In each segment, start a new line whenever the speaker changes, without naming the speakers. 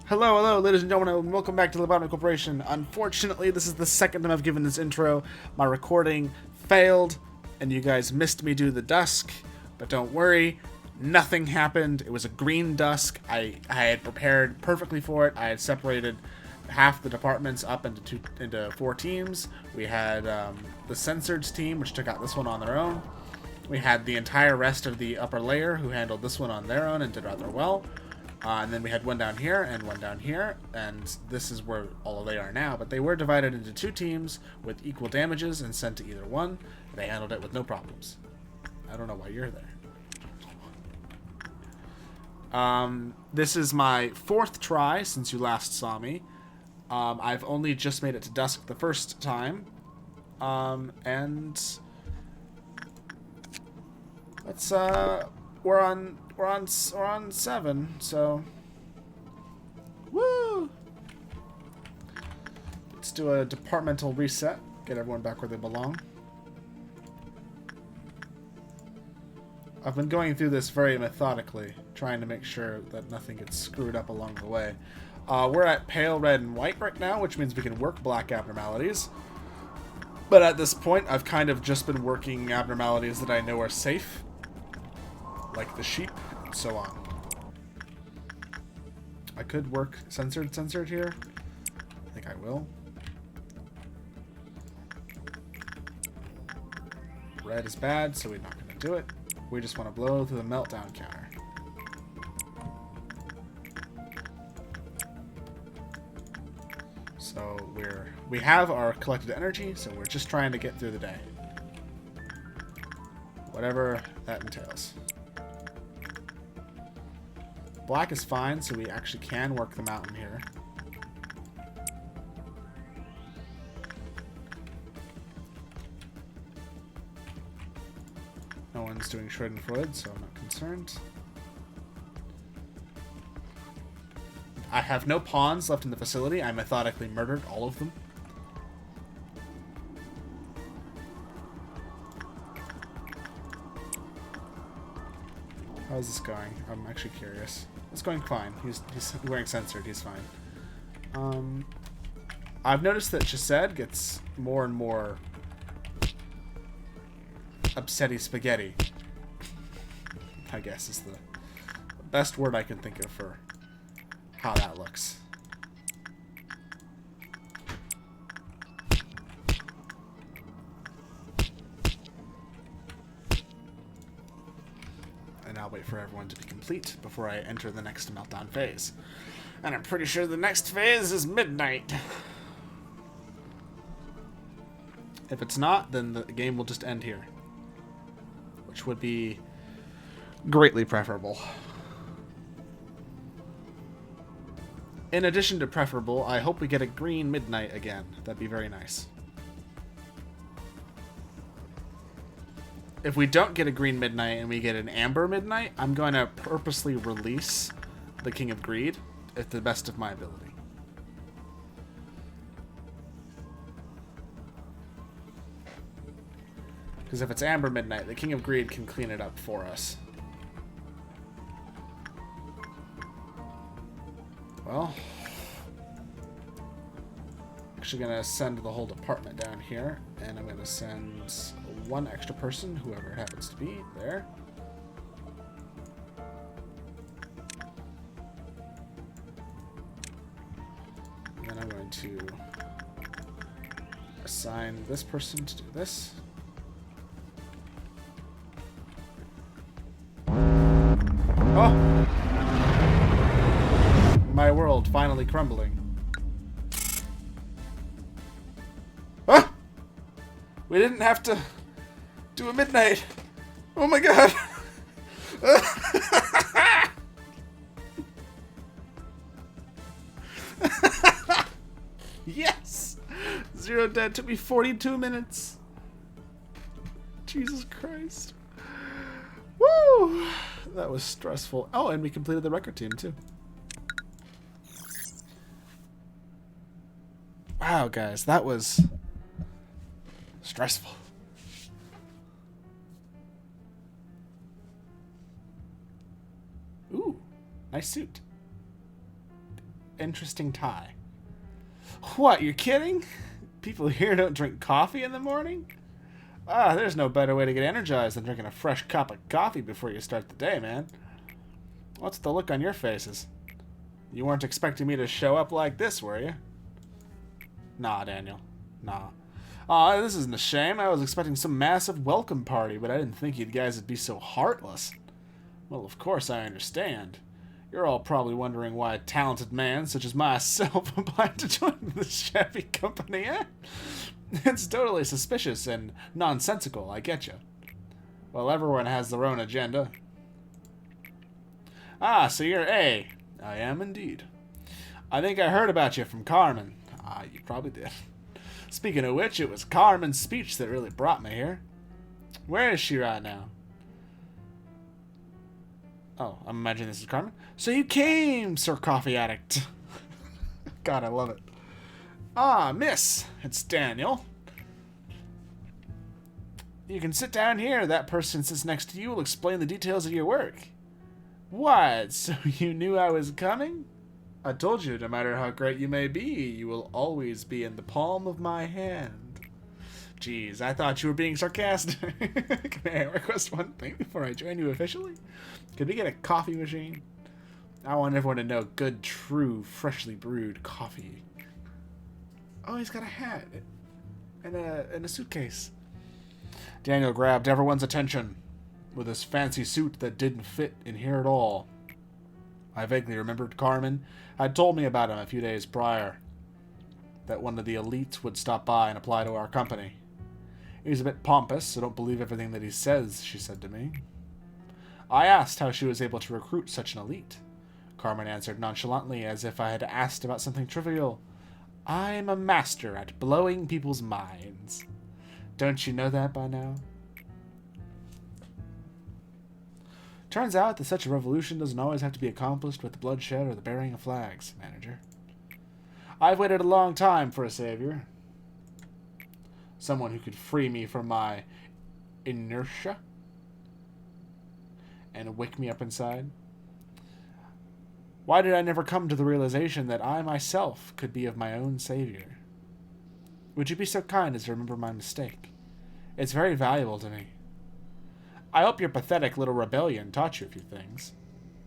Hello, hello, ladies and gentlemen, and welcome back to Lobotomy Corporation. Unfortunately, this is the second time I've given this intro. My recording failed, and you guys missed me do the dusk. But don't worry, nothing happened. It was a green dusk. I had prepared perfectly for it. I had separated half the departments up into four teams. We had the censored team, which took out this one on their own. We had the entire rest of the upper layer, who handled this one on their own and did rather well. And then we had one down here and one down here, and this is where all they are now. But they were divided into two teams with equal damages and sent to either one. They handled it with no problems. I don't know why you're there. This is my fourth try since you last saw me. I've only just made it to dusk the first time. And let's we're on 7, so woo! Let's do a departmental reset. Get everyone back where they belong. I've been going through this very methodically, trying to make sure that nothing gets screwed up along the way. We're at pale red and white right now, which means we can work black abnormalities. But at this point, I've kind of just been working abnormalities that I know are safe, like the sheep, and so on. I could work censored here. I think I will. Red is bad, so we're not going to do it. We just want to blow through the meltdown counter. So we have our collected energy, so we're just trying to get through the day. Whatever that entails. Black is fine, so we actually can work the mountain here. No one's doing Schadenfreude, so I'm not concerned. I have no pawns left in the facility. I methodically murdered all of them. How's this going? I'm actually curious. It's going fine. He's wearing censored. He's fine. I've noticed that Chesed gets more and more upsetty spaghetti, I guess is the best word I can think of for how that looks. And I'll wait for everyone to be complete before I enter the next meltdown phase. And I'm pretty sure the next phase is midnight. If it's not, then the game will just end here, which would be greatly preferable. In addition to preferable, I hope we get a green midnight again. That'd be very nice. If we don't get a green midnight and we get an amber midnight, I'm going to purposely release the King of Greed at the best of my ability. Because if it's amber midnight, the King of Greed can clean it up for us. Well, actually going to send the whole department down here, and I'm going to send one extra person, whoever it happens to be, there. And then I'm going to assign this person to do this. Oh! My world finally crumbling. Ah! We didn't have to do a midnight. Oh my god. Yes! 0 dead. Took me 42 minutes. Jesus Christ. Woo! That was stressful. Oh, and we completed the record team too. Wow, guys, that was stressful. Ooh, nice suit. interesting tie. What, you're kidding? People here don't drink coffee in the morning? There's no better way to get energized than drinking a fresh cup of coffee before you start the day, man. What's the look on your faces? You weren't expecting me to show up like this, were you? Nah, Daniel. Nah. Aw, this isn't a shame. I was expecting some massive welcome party, but I didn't think you guys would be so heartless. Well, of course I understand. You're all probably wondering why a talented man such as myself applied to join this shabby company, eh? It's totally suspicious and nonsensical, I get you. Well, everyone has their own agenda. So you're A. I am indeed. I think I heard about you from Carmen. You probably did. Speaking of which, it was Carmen's speech that really brought me here. Where is she right now? Oh, I'm imagining this is Carmen. So you came, Sir Coffee Addict. God, I love it. Miss, it's Daniel. You can sit down here. That person sits next to you will explain the details of your work. What? So you knew I was coming? I told you, no matter how great you may be, you will always be in the palm of my hand. Jeez, I thought you were being sarcastic. Can I request one thing before I join you officially? Could we get a coffee machine? I want everyone to know good, true, freshly brewed coffee. Oh, he's got a hat and a suitcase. Daniel grabbed everyone's attention with his fancy suit that didn't fit in here at all. I vaguely remembered Carmen had told me about him a few days prior. That one of the elites would stop by and apply to our company. He's a bit pompous, so don't believe everything that he says, she said to me. I asked how she was able to recruit such an elite. Carmen answered nonchalantly, as if I had asked about something trivial. I'm a master at blowing people's minds. Don't you know that by now? Turns out that such a revolution doesn't always have to be accomplished with the bloodshed or the burying of flags, manager. I've waited a long time for a savior. Someone who could free me from my inertia and wake me up inside. Why did I never come to the realization that I myself could be of my own savior? Would you be so kind as to remember my mistake? It's very valuable to me. I hope your pathetic little rebellion taught you a few things.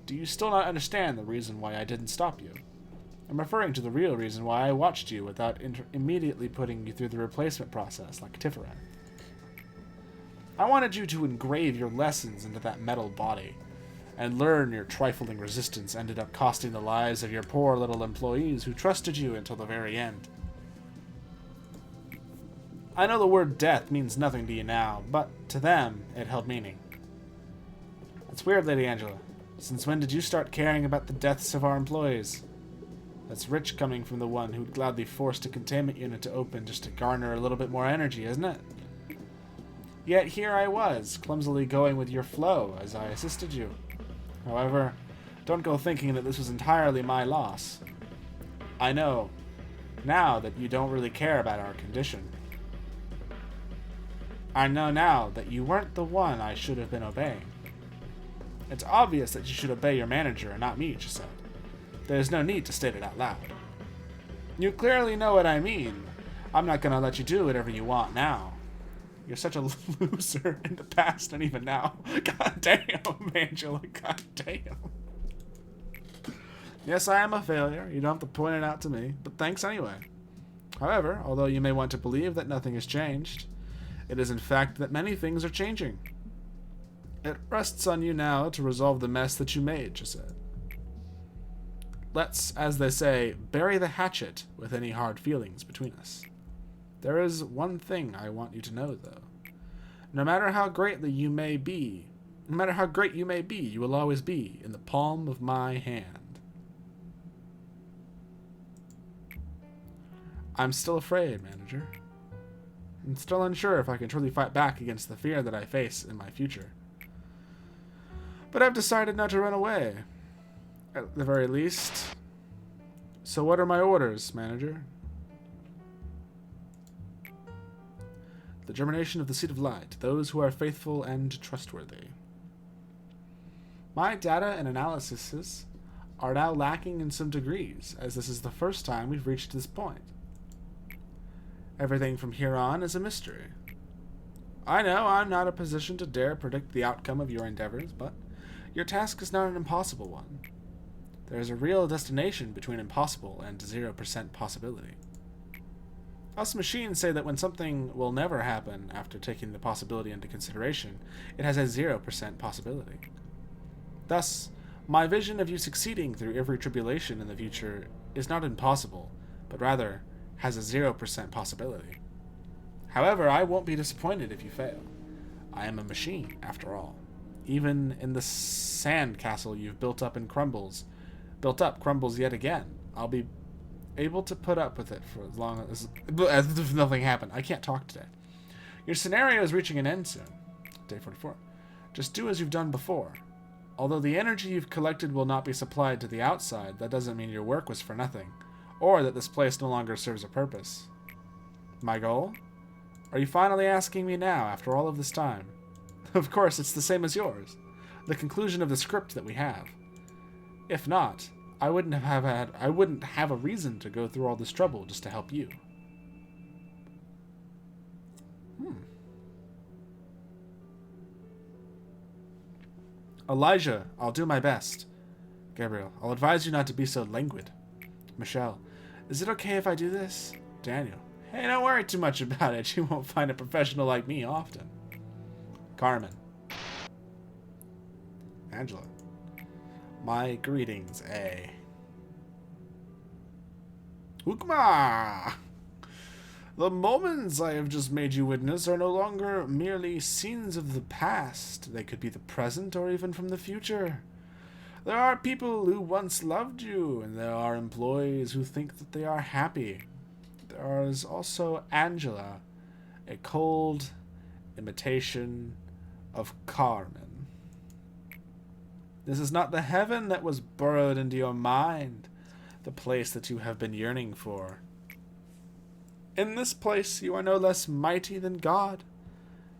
Do you still not understand the reason why I didn't stop you? I'm referring to the real reason why I watched you without immediately putting you through the replacement process like Tiferet. I wanted you to engrave your lessons into that metal body, and learn your trifling resistance ended up costing the lives of your poor little employees who trusted you until the very end. I know the word death means nothing to you now, but to them, it held meaning. It's weird, Lady Angela. Since when did you start caring about the deaths of our employees? That's rich coming from the one who'd gladly forced a containment unit to open just to garner a little bit more energy, isn't it? Yet here I was, clumsily going with your flow as I assisted you. However, don't go thinking that this was entirely my loss. I know now that you don't really care about our condition. I know now that you weren't the one I should have been obeying. It's obvious that you should obey your manager and not me, Chesed. There's no need to state it out loud. You clearly know what I mean. I'm not gonna let you do whatever you want now. You're such a loser in the past and even now. God damn, Angela, god damn. Yes, I am a failure. You don't have to point it out to me, but thanks anyway. However, although you may want to believe that nothing has changed, it is in fact that many things are changing. It rests on you now to resolve the mess that you made, Chesed. Let's, as they say, bury the hatchet with any hard feelings between us. There is one thing I want you to know, though. No matter how great you may be, you will always be in the palm of my hand. I'm still afraid, manager. I'm still unsure if I can truly fight back against the fear that I face in my future. But I've decided not to run away. At the very least. So what are my orders, manager? The germination of the seed of light, those who are faithful and trustworthy. My data and analyses are now lacking in some degrees, as this is the first time we've reached this point. Everything from here on is a mystery. I know I'm not in a position to dare predict the outcome of your endeavors, but your task is not an impossible one. There is a real destination between impossible and 0% possibility. Us machines say that when something will never happen after taking the possibility into consideration, it has a 0% possibility. Thus, my vision of you succeeding through every tribulation in the future is not impossible, but rather has a 0% possibility. However, I won't be disappointed if you fail. I am a machine, after all. Even in the sand castle you've built up crumbles yet again. I'll be able to put up with it for as long as if nothing happened. I can't talk today. Your scenario is reaching an end soon. Day 44. Just do as you've done before. Although the energy you've collected will not be supplied to the outside, that doesn't mean your work was for nothing, or that this place no longer serves a purpose. My goal? Are you finally asking me now, after all of this time? Of course, it's the same as yours. The conclusion of the script that we have. If not, I wouldn't have a reason to go through all this trouble just to help you. Elijah, I'll do my best. Gabriel, I'll advise you not to be so languid. Michelle, is it okay if I do this? Daniel, hey, don't worry too much about it. You won't find a professional like me often. Carmen. Angela. My greetings, eh? Ukma! The moments I have just made you witness are no longer merely scenes of the past. They could be the present or even from the future. There are people who once loved you, and there are employees who think that they are happy. There is also Angela, a cold imitation of Carmen. This is not the heaven that was burrowed into your mind, the place that you have been yearning for. In this place you are no less mighty than God.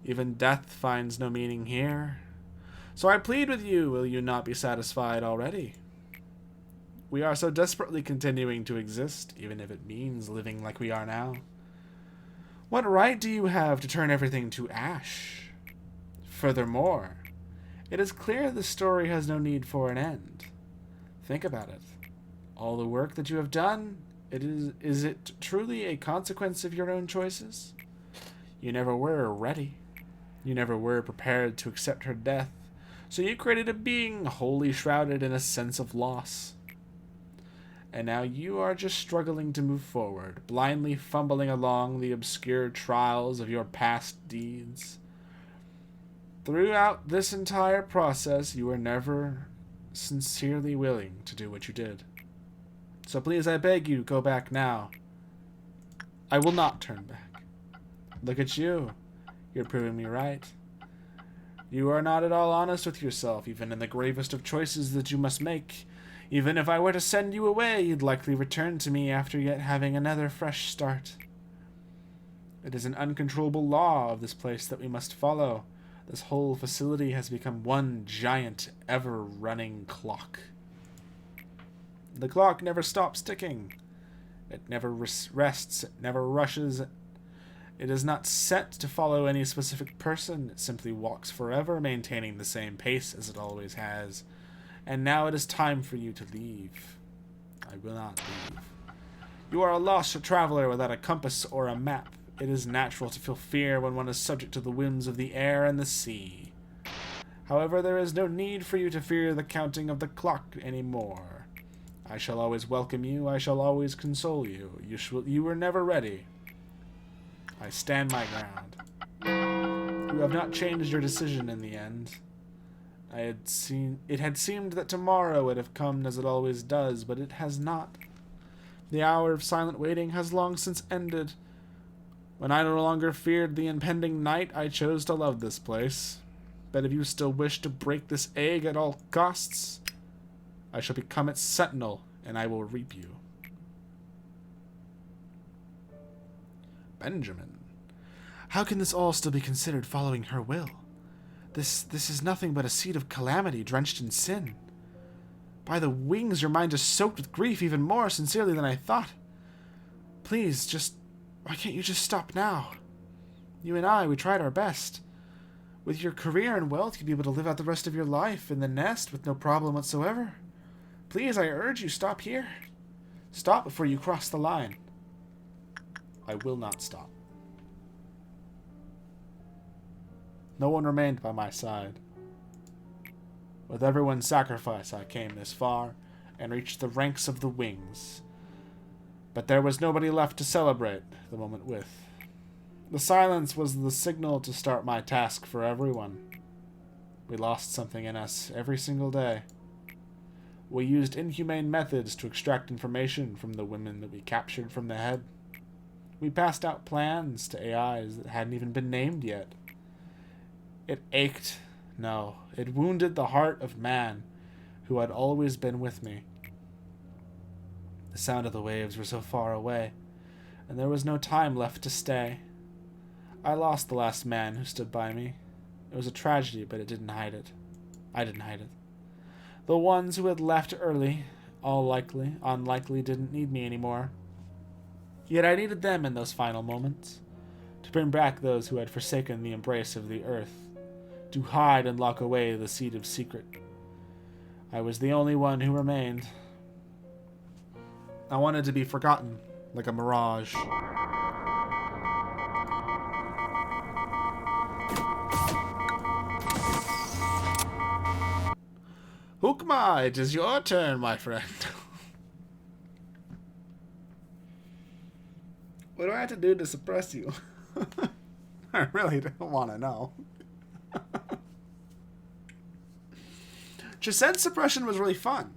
Even death finds no meaning here. So I plead with you, will you not be satisfied already? We are so desperately continuing to exist, even if it means living like we are now. What right do you have to turn everything to ash? Furthermore, it is clear the story has no need for an end. Think about it. All the work that you have done, is it truly a consequence of your own choices? You never were ready. You never were prepared to accept her death, so you created a being wholly shrouded in a sense of loss. And now you are just struggling to move forward, blindly fumbling along the obscure trials of your past deeds. Throughout this entire process, you were never sincerely willing to do what you did. So please, I beg you, go back now. I will not turn back. Look at you. You're proving me right. You are not at all honest with yourself, even in the gravest of choices that you must make. Even if I were to send you away, you'd likely return to me after yet having another fresh start. It is an uncontrollable law of this place that we must follow. This whole facility has become one giant, ever-running clock. The clock never stops ticking. It never rests, it never rushes. It is not set to follow any specific person. It simply walks forever, maintaining the same pace as it always has. And now it is time for you to leave. I will not leave. You are a lost traveler without a compass or a map. It is natural to feel fear when one is subject to the whims of the air and the sea. However, there is no need for you to fear the counting of the clock anymore. I shall always welcome you. I shall always console you. You were never ready. I stand my ground. You have not changed your decision in the end. It had seemed that tomorrow would have come as it always does, but it has not. The hour of silent waiting has long since ended. When I no longer feared the impending night, I chose to love this place. But if you still wish to break this egg at all costs, I shall become its sentinel, and I will reap you. Benjamin. How can this all still be considered following her will? This is nothing but a seed of calamity drenched in sin. By the wings, your mind is soaked with grief even more sincerely than I thought. Please, why can't you just stop now? You and I, we tried our best. With your career and wealth, you'd be able to live out the rest of your life in the nest with no problem whatsoever. Please, I urge you, stop here. Stop before you cross the line. I will not stop. No one remained by my side. With everyone's sacrifice, I came this far and reached the ranks of the wings. But there was nobody left to celebrate the moment with. The silence was the signal to start my task for everyone. We lost something in us every single day. We used inhumane methods to extract information from the women that we captured from the head. We passed out plans to AIs that hadn't even been named yet. It ached. No, it wounded the heart of man, who had always been with me. The sound of the waves were so far away, and there was no time left to stay. I lost the last man who stood by me. It was a tragedy, but it didn't hide it. I didn't hide it. The ones who had left early, unlikely, didn't need me anymore. Yet I needed them in those final moments, to bring back those who had forsaken the embrace of the earth, to hide and lock away the seed of secret. I was the only one who remained. I wanted to be forgotten, like a mirage. Hukma, it is your turn, my friend. What do I have to do to suppress you? I really don't want to know. Chesed suppression was really fun.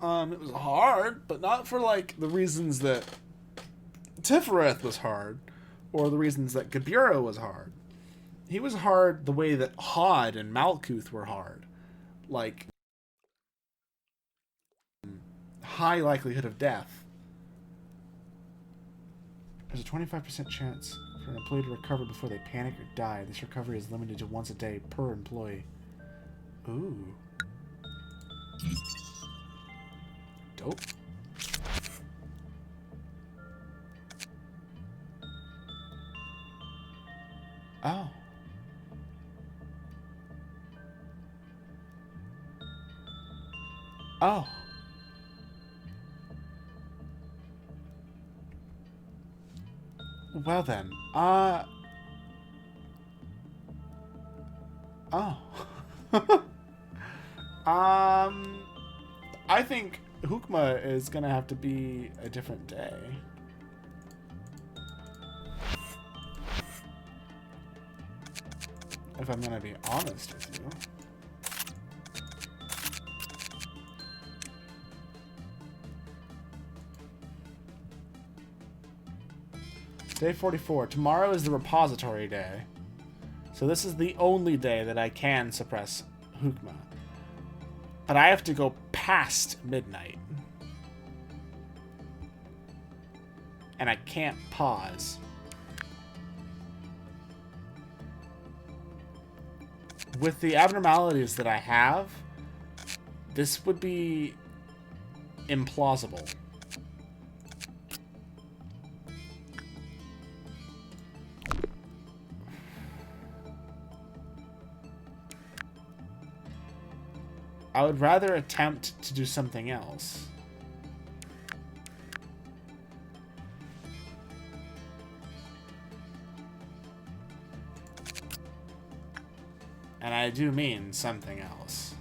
It was hard, but not for like the reasons that Tifereth was hard, or the reasons that Gebura was hard. He was hard the way that Hod and Malkuth were hard. Like, high likelihood of death. There's a 25% chance for an employee to recover before they panic or die. This recovery is limited to once a day per employee. Ooh. Dope. Oh. Oh. Well then, oh. I think Hukma is gonna have to be a different day. If I'm gonna be honest with you. Day 44. Tomorrow is the repository day. So this is the only day that I can suppress Hukma. But I have to go past midnight. And I can't pause. With the abnormalities that I have, this would be implausible. I would rather attempt to do something else. And I do mean something else.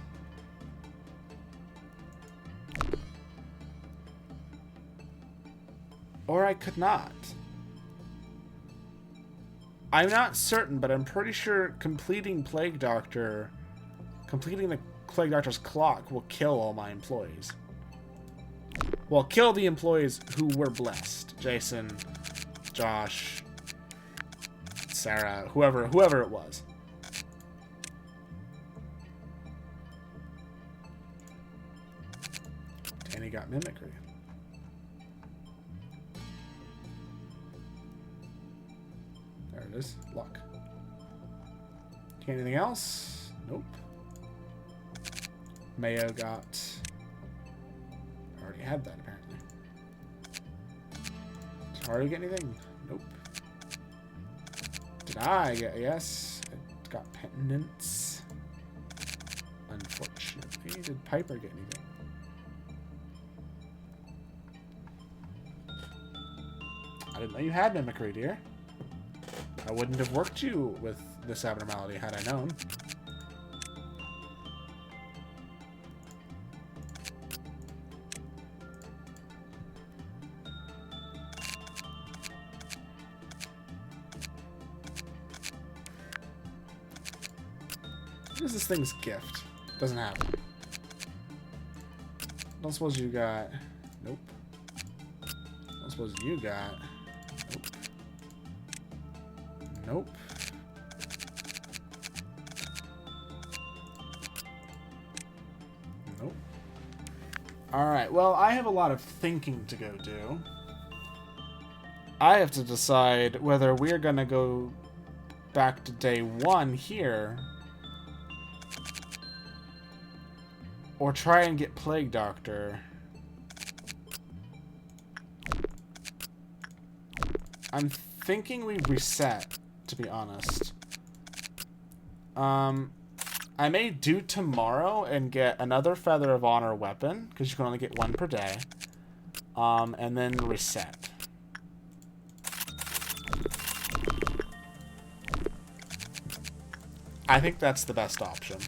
Or I could not. I'm not certain, but I'm pretty sure completing the Plague Doctor's clock will kill all my employees. Well, kill the employees who were blessed. Jason, Josh, Sarah, whoever it was. And he got mimicry. There it is. Luck. Anything else? Nope. Mayo got already had that, apparently. Did I already get anything? Nope. Did I get... Yes. I got pendants. Unfortunately. Did Piper get anything? I didn't know you had mimicry, dear. I wouldn't have worked you with this abnormality had I known. What is this thing's gift? Doesn't have it. Don't suppose you got... Nope. Don't suppose you got... Nope. Nope. Alright, well, I have a lot of thinking to go do. I have to decide whether we're gonna go back to day 1 here, or try and get Plague Doctor. I'm thinking we reset, to be honest. I may do tomorrow and get another Feather of Honor weapon, because you can only get 1 per day. And then reset. I think that's the best option.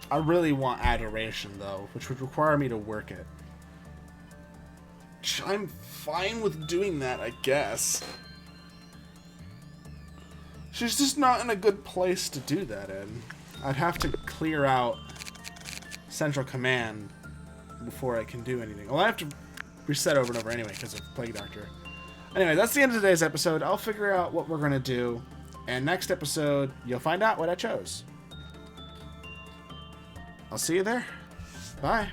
I really want Adoration, though, which would require me to work it. I'm fine with doing that, I guess. She's just not in a good place to do that in. I'd have to clear out Central Command before I can do anything. Well, I have to reset over and over anyway because of Plague Doctor. Anyway, that's the end of today's episode. I'll figure out what we're going to do. And next episode, you'll find out what I chose. I'll see you there. Bye.